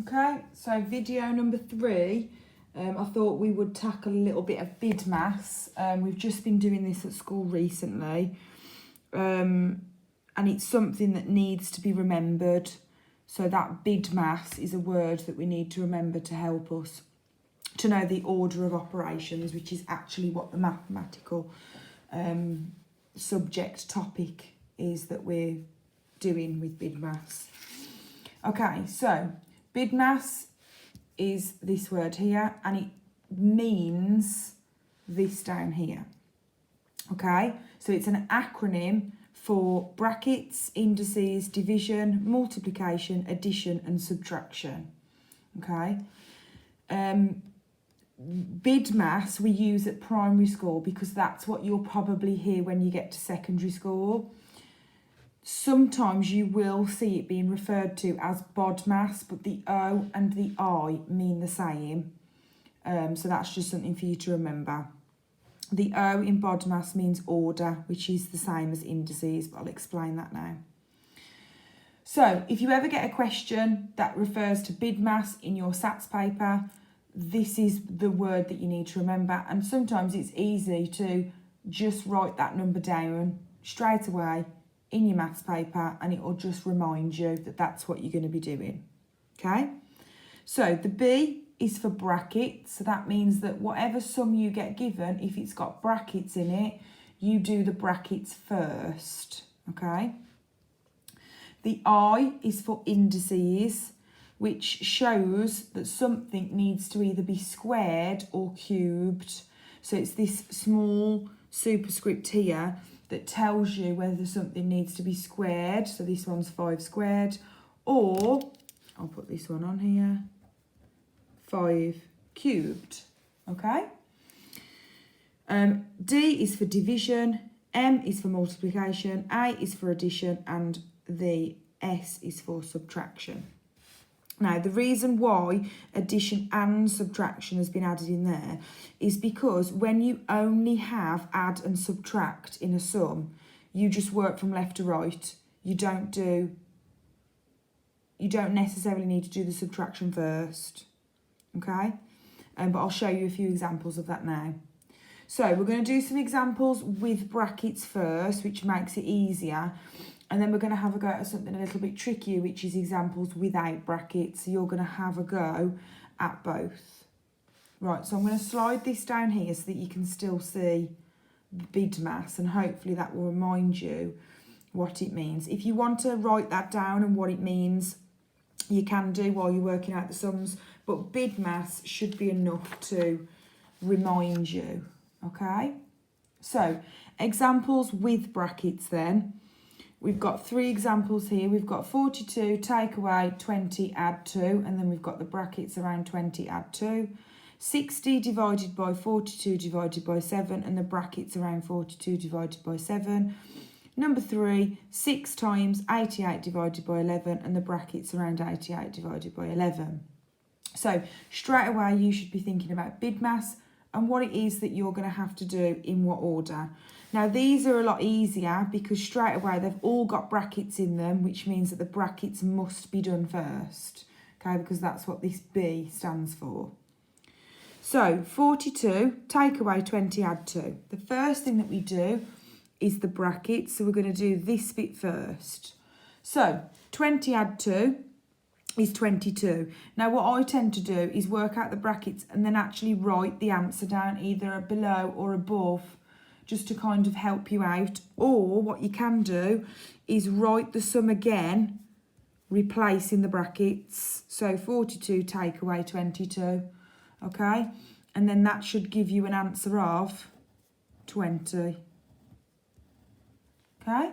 Okay, so video number 3, I thought we would tackle a little bit of Bidmas. We've just been doing this at school recently, and it's something that needs to be remembered. So that Bidmas is a word that we need to remember to help us to know the order of operations, which is actually what the mathematical subject topic is that we're doing with Bidmas. Okay, so Bidmas is this word here, and it means this down here. Okay, so it's an acronym for brackets, indices, division, multiplication, addition, and subtraction. Okay, Bidmas we use at primary school because that's what you'll probably hear when you get to secondary school. Sometimes you will see it being referred to as Bodmas, but the O and the I mean the same. So that's just something for you to remember. The O in Bodmas means order, which is the same as indices, but I'll explain that now. So if you ever get a question that refers to Bidmas in your SATs paper, this is the word that you need to remember. And sometimes it's easy to just write that number down straight away in your maths paper, and it will just remind you that that's what you're going to be doing. Okay, so the B is for brackets, so that means that whatever sum you get given, if it's got brackets in it, you do the brackets first. Okay, the I is for indices, which shows that something needs to either be squared or cubed. So it's this small superscript here that tells you whether something needs to be squared. So this one's 5 squared, or I'll put this one on here, 5 cubed. Okay. D is for division, M is for multiplication, A is for addition, and the S is for subtraction. Now, the reason why addition and subtraction has been added in there is because when you only have add and subtract in a sum, you just work from left to right. You don't necessarily need to do the subtraction first, okay? But I'll show you a few examples of that now. So we're going to do some examples with brackets first, which makes it easier. And then we're going to have a go at something a little bit trickier, which is examples without brackets. So you're going to have a go at both. Right, so I'm going to slide this down here so that you can still see Bidmas, and hopefully that will remind you what it means. If you want to write that down and what it means, you can do while you're working out the sums, but Bidmas should be enough to remind you, okay? So, examples with brackets then. We've got 3 examples here. We've got 42, take away, 20, add 2, and then we've got the brackets around 20, add 2. 60 divided by 42 divided by 7, and the brackets around 42 divided by 7. Number 3, 6 times 88 divided by 11, and the brackets around 88 divided by 11. So straight away you should be thinking about Bidmas and what it is that you're going to have to do in what order. Now these are a lot easier because straight away they've all got brackets in them, which means that the brackets must be done first, okay, because that's what this B stands for. So 42, take away 20, add 2. The first thing that we do is the brackets, so we're going to do this bit first. So 20 add 2 is 22. Now what I tend to do is work out the brackets and then actually write the answer down either below or above, just to kind of help you out. Or what you can do is write the sum again, replacing the brackets. So 42 take away 22, okay? And then that should give you an answer of 20. Okay?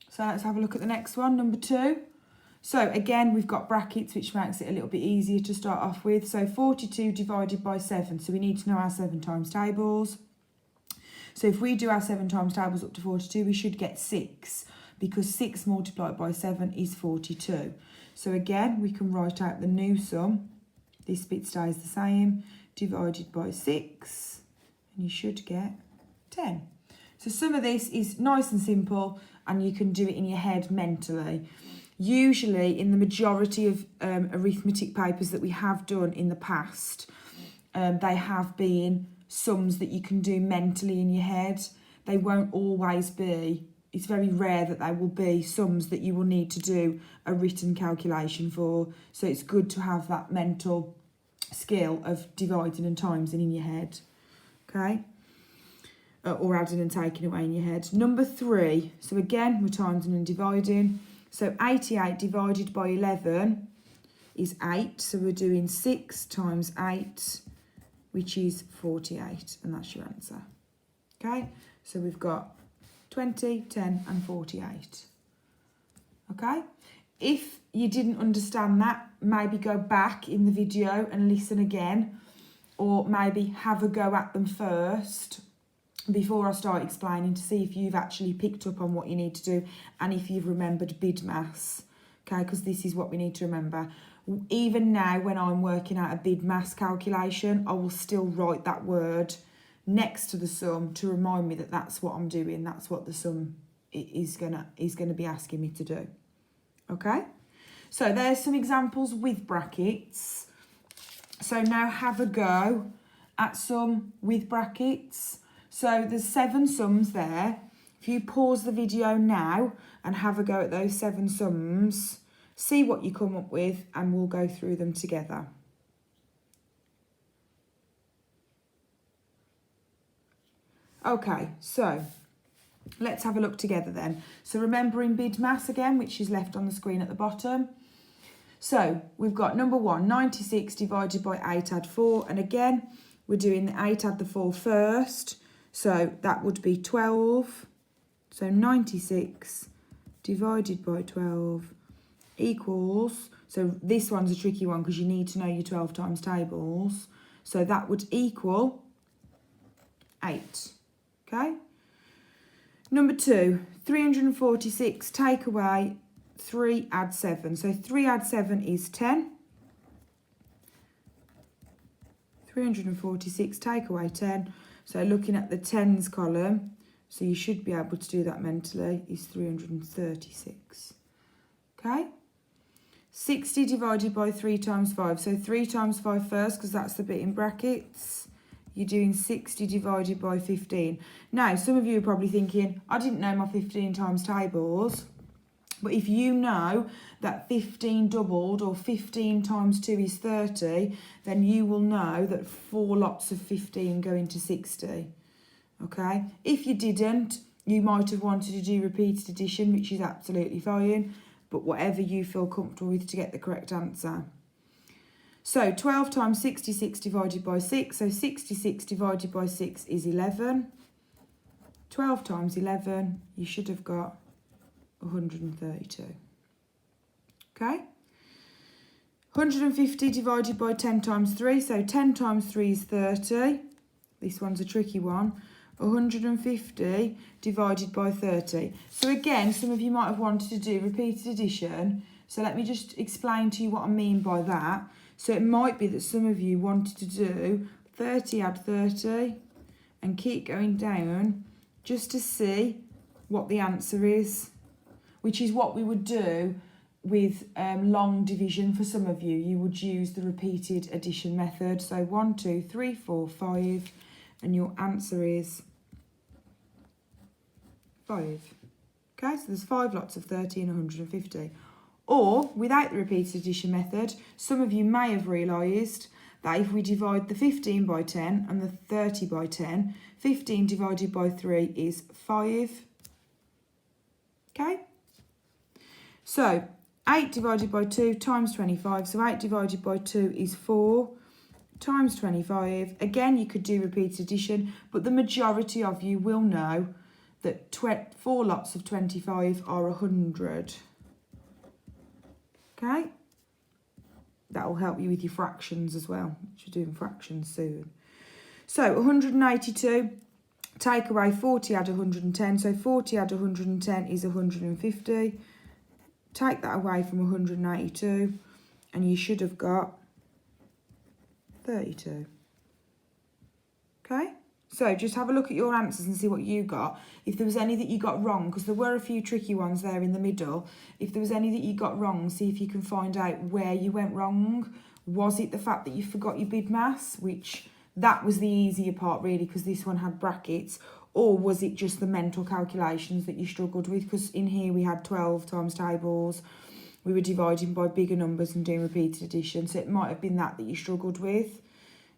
So let's have a look at the next one, number 2. So again, we've got brackets, which makes it a little bit easier to start off with. So 42 divided by 7. So we need to know our 7 times tables. So if we do our 7 times tables up to 42, we should get 6, because 6 multiplied by 7 is 42. So again, we can write out the new sum. This bit stays the same, divided by 6, and you should get 10. So some of this is nice and simple, and you can do it in your head mentally. Usually in the majority of arithmetic papers that we have done in the past, they have been sums that you can do mentally in your head. They won't always be, it's very rare that they will be sums that you will need to do a written calculation for. So it's good to have that mental skill of dividing and timesing in your head, okay? Or adding and taking away in your head. Number 3, so again, we're timesing and dividing. So 88 divided by 11 is 8. So we're doing 6 times 8, which is 48, and that's your answer. Okay, so we've got 20, 10, and 48. Okay, if you didn't understand that, maybe go back in the video and listen again, or maybe have a go at them first before I start explaining to see if you've actually picked up on what you need to do and if you've remembered Bidmas, okay, because this is what we need to remember. Even now, when I'm working out a Bidmas calculation, I will still write that word next to the sum to remind me that that's what I'm doing. That's what the sum is gonna be asking me to do. Okay, so there's some examples with brackets. So now have a go at some with brackets. So there's 7 sums there. If you pause the video now and have a go at those 7 sums, see what you come up with, and we'll go through them together. Okay, so let's have a look together then. So remembering Bidmas again, which is left on the screen at the bottom. So we've got number 1, 96 divided by 8 add 4. And again, we're doing the 8 add the 4 first. So that would be 12. So 96 divided by 12 equals, so this one's a tricky one because you need to know your 12 times tables. So that would equal 8. Okay. Number 2, 346 take away 3 add 7. So 3 add 7 is 10. 346 take away 10. So looking at the tens column, so you should be able to do that mentally, is 336. Okay. 60 divided by 3 times 5. So 3 times 5 first, because that's the bit in brackets. You're doing 60 divided by 15. Now, some of you are probably thinking, I didn't know my 15 times tables. But if you know that 15 doubled, or 15 times 2 is 30, then you will know that 4 lots of 15 go into 60. Okay? If you didn't, you might have wanted to do repeated addition, which is absolutely fine. But whatever you feel comfortable with to get the correct answer. So 12 times 66 divided by 6. So 66 divided by 6 is 11. 12 times 11, you should have got 132. Okay. 150 divided by 10 times 3. So 10 times 3 is 30. This one's a tricky one. 150 divided by 30. So again, some of you might have wanted to do repeated addition. So let me just explain to you what I mean by that. So it might be that some of you wanted to do 30 add 30 and keep going down just to see what the answer is, which is what we would do with long division for some of you. You would use the repeated addition method. So 1, 2, 3, 4, 5, and your answer is 5. Okay, so there's 5 lots of 30 and 150. Or, without the repeated addition method, some of you may have realised that if we divide the 15 by 10 and the 30 by 10, 15 divided by 3 is 5. Okay? So, 8 divided by 2 times 25. So 8 divided by 2 is 4 times 25. Again, you could do repeated addition, but the majority of you will know that 4 lots of 25 are 100. Okay? That will help you with your fractions as well, which you're doing fractions soon. So 182, take away 40 add 110. So 40 add 110 is 150. Take that away from 182 and you should have got 32. Okay? So just have a look at your answers and see what you got. If there was any that you got wrong, because there were a few tricky ones there in the middle. If there was any that you got wrong, see if you can find out where you went wrong. Was it the fact that you forgot your Bidmas, which that was the easier part really, because this one had brackets, or was it just the mental calculations that you struggled with? Because in here we had 12 times tables, we were dividing by bigger numbers and doing repeated addition, so it might have been that you struggled with.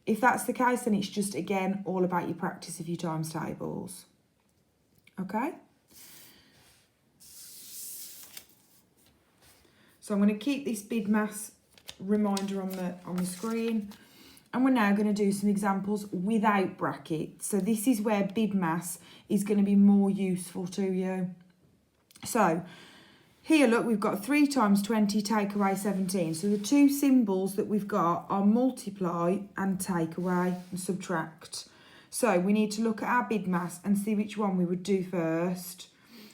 If that's the case, then it's just, again, all about your practice of your times tables. Okay? So I'm going to keep this Bidmas reminder on the screen. And we're now going to do some examples without brackets. So this is where Bidmas is going to be more useful to you. So here, look, we've got 3 times 20 take away 17. So the two symbols that we've got are multiply and take away and subtract. So we need to look at our Bidmas and see which one we would do first.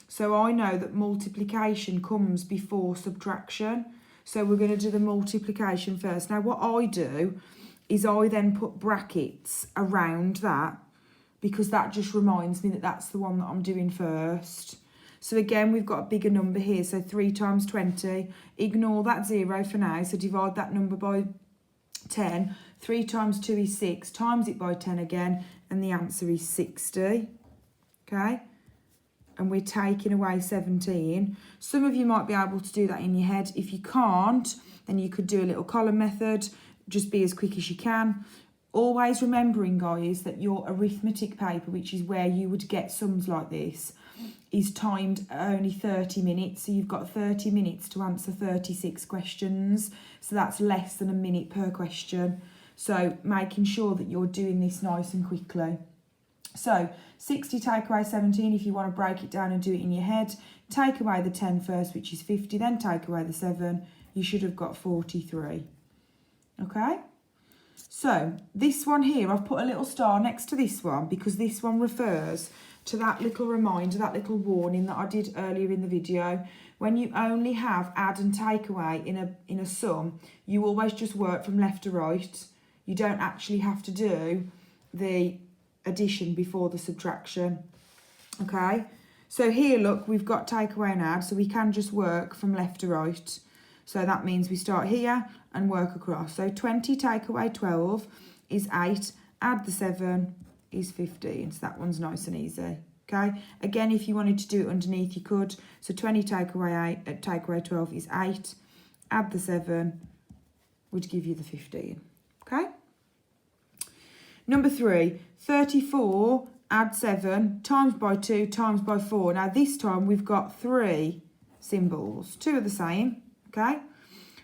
So I know that multiplication comes before subtraction. So we're going to do the multiplication first. Now what I do is I then put brackets around that, because that just reminds me that that's the one that I'm doing first. So again, we've got a bigger number here, so 3 times 20. Ignore that 0 for now, so divide that number by 10. 3 times 2 is 6, times it by 10 again, and the answer is 60. Okay? And we're taking away 17. Some of you might be able to do that in your head. If you can't, then you could do a little column method. Just be as quick as you can. Always remembering, guys, that your arithmetic paper, which is where you would get sums like this, is timed at only 30 minutes. So you've got 30 minutes to answer 36 questions. So that's less than a minute per question. So making sure that you're doing this nice and quickly. So 60 take away 17, if you want to break it down and do it in your head. Take away the 10 first, which is 50, then take away the 7. You should have got 43. Okay? So this one here, I've put a little star next to this one because this one refers to that little reminder, that little warning that I did earlier in the video. When you only have add and take away in a sum, you always just work from left to right. You don't actually have to do the addition before the subtraction. Okay? So here, look, we've got take away and add, so we can just work from left to right. So that means we start here and work across. So 20 take away 12 is 8. Add the 7 is 15. So that one's nice and easy. Okay. Again, if you wanted to do it underneath, you could. So 20 take away 12 is 8. Add the 7 would give you the 15. Okay. Number 3, 34 add 7 times by 2 times by 4. Now this time we've got 3 symbols. 2 are the same. Okay,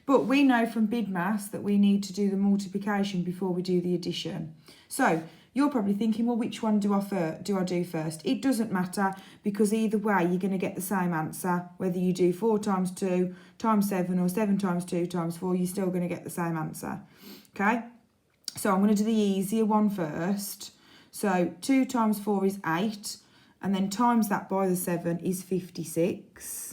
but we know from Bidmas that we need to do the multiplication before we do the addition. So you're probably thinking, well, which one do I do first? It doesn't matter, because either way you're going to get the same answer. Whether you do 4 times 2 times 7 or 7 times 2 times 4, you're still going to get the same answer. Okay, so I'm going to do the easier one first. So 2 times 4 is 8, and then times that by the 7 is 56.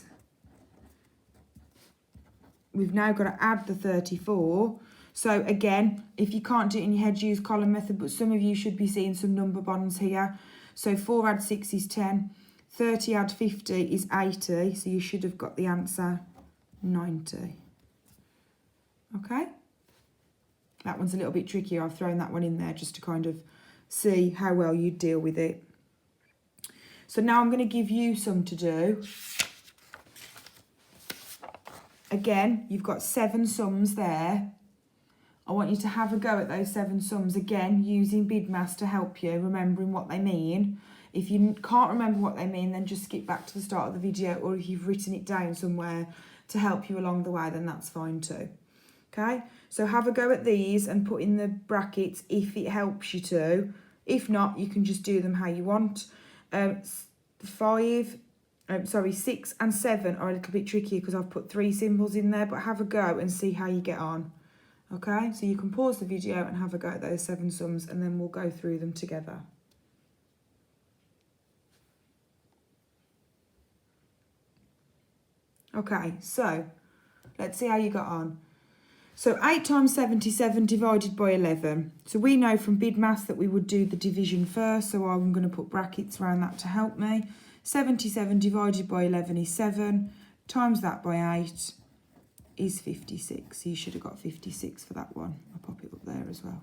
We've now got to add the 34. So again, if you can't do it in your head, use column method, but some of you should be seeing some number bonds here. So 4 add 6 is 10. 30 add 50 is 80. So you should have got the answer 90. Okay? That one's a little bit trickier. I've thrown that one in there just to kind of see how well you deal with it. So now I'm going to give you some to do. Again, you've got 7 sums there. I want you to have a go at those 7 sums, again, using Bidmas to help you, remembering what they mean. If you can't remember what they mean, then just skip back to the start of the video, or if you've written it down somewhere to help you along the way, then that's fine too. Okay, so have a go at these and put in the brackets if it helps you to. If not, you can just do them how you want. 6 and 7 are a little bit tricky because I've put 3 symbols in there, but have a go and see how you get on. Okay, so you can pause the video and have a go at those 7 sums, and then we'll go through them together. Okay, so let's see how you got on. So 8 times 77 divided by 11. So we know from Bidmas that we would do the division first, so I'm going to put brackets around that to help me. 77 divided by 11 is 7, times that by 8 is 56. So you should have got 56 for that one. I'll pop it up there as well.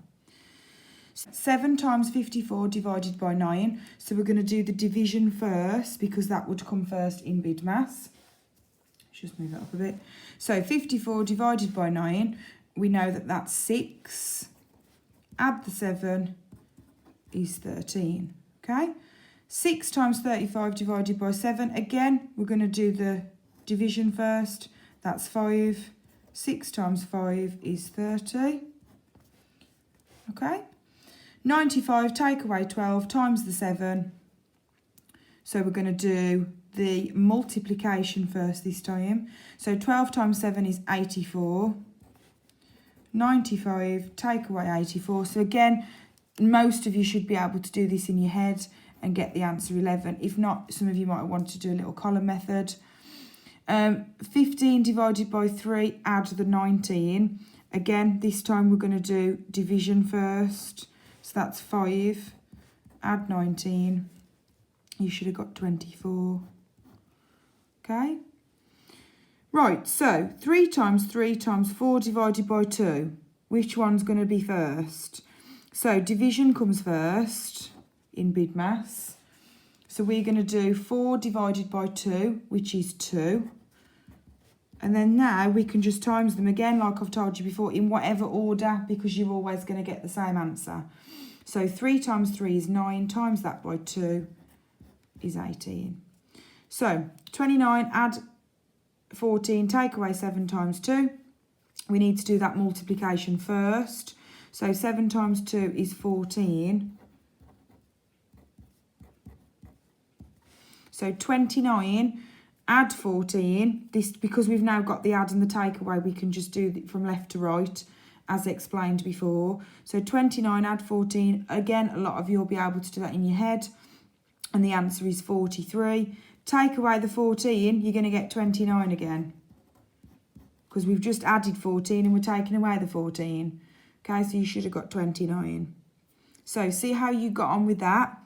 7 times 54 divided by 9. So we're going to do the division first because that would come first in Bidmas. Just move that up a bit. So 54 divided by 9, we know that that's 6. Add the 7 is 13. Okay? 6 times 35 divided by 7. Again, we're going to do the division first. That's 5. 6 times 5 is 30. Okay? 95, take away 12, times the 7. So we're going to do the multiplication first this time. So 12 times 7 is 84. 95, take away 84. So again, most of you should be able to do this in your head and get the answer 11. If not, some of you might want to do a little column method. 15 divided by 3, add the 19. Again, this time we're going to do division first. So that's 5, add 19. You should have got 24. Okay? Right, so 3 times 3 times 4 divided by 2. Which one's going to be first? So division comes first in Bidmas. So we're going to do 4 divided by 2, which is 2. And then now we can just times them again, like I've told you before, in whatever order, because you're always going to get the same answer. So 3 times 3 is 9, times that by 2 is 18. So 29, add 14, take away 7 times 2. We need to do that multiplication first. So 7 times 2 is 14. So 29, add 14. This, because we've now got the add and the take away, we can just do it from left to right, as explained before. So 29, add 14. Again, a lot of you will be able to do that in your head. And the answer is 43. Take away the 14, you're going to get 29 again. Because we've just added 14 and we're taking away the 14. Okay, so you should have got 29. So see how you got on with that.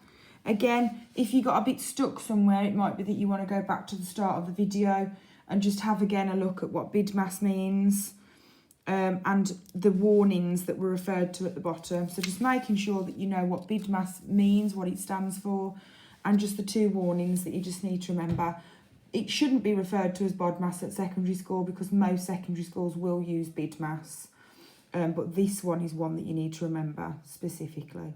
Again, if you got a bit stuck somewhere, it might be that you want to go back to the start of the video and just have again a look at what Bidmas means. And the warnings that were referred to at the bottom. So just making sure that you know what Bidmas means, what it stands for, and just the 2 warnings that you just need to remember. It shouldn't be referred to as BODMAS at secondary school because most secondary schools will use Bidmas. But this one is one that you need to remember specifically.